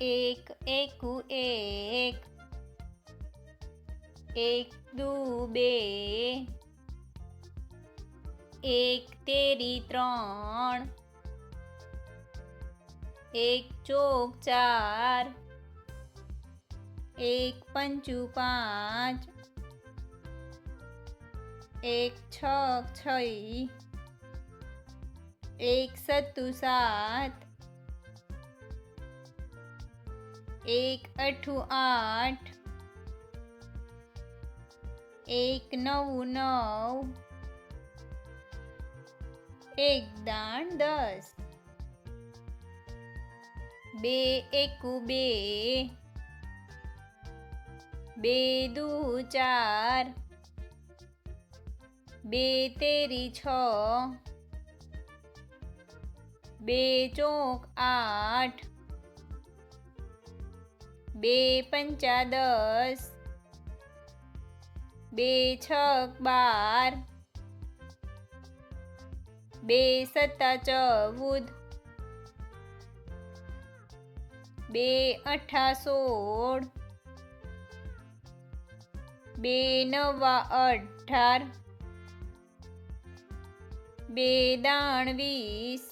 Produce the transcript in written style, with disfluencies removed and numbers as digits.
एक एकू एक, एक दू बे, एक तेरी त्रण, एक चौक चार, एक पंचू पांच, एक छक छई, एक सत्तू सात, एक अठू आठ, एक नवू नव, एक दाण 10, बे एकू बे, बे दू चार, बे तेरी छ, बे चौक आठ, बे पंचा 10, बे छक 12, बे सत्ता 14, बे अठा 16, बे नवा 18, बे दाण 20,